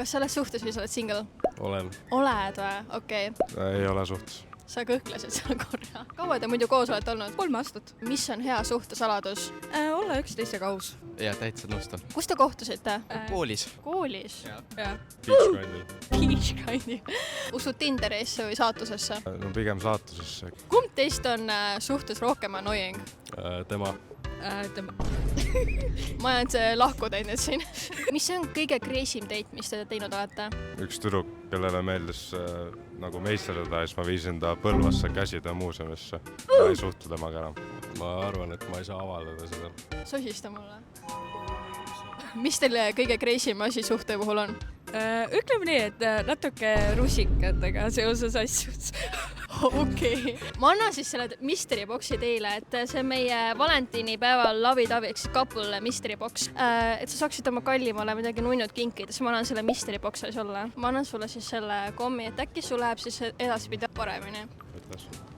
Kas sa oled suhtes või sa oled single? Olen. Oled või? Okei. Ei ole suhtes. Sa kõhklesid seal korra. Kaua te muidu koos olete olnud? 3 aastat. Mis on hea suhtesaladus? Olla üksteisega aus. Ja täitsa nõustan. Kus te kohtusite? Koolis. Koolis? Ja. Beachgrindil. Beachgrindil. Usud Tinderisse või saatusesse? No pigem saatusesse. Kumb teist on suhtes rohkem annoying? Tema. Tema. Ma olen see lahku teinud siin. Mis on kõige crazy'm date, mis te teinud olete? Üks tüdruk, kellele meeldis nagu meisterdada, siis ma viisin ta Põlvasse Käsitöö muuseumisse. Ma ei suhtu temaga enam. Ma arvan, et ma ei saa avaldada seda. Sosista mulle. Mis teil kõige crazy'm asi suhte puhul on? Ütleme nii, et natuke rusikatega seoses asjus. Okei. Ma annan siis selle mystery boxi teile, et see on meie valentiinipäeval lavi-taviks couple mystery box. Et sa saaksid oma kallimale midagi nunnud kinkida, siis ma annan selle mystery box'i sulle. Ma annan sulle siis selle kommi, et äkki sul läheb siis edaspidi paremini.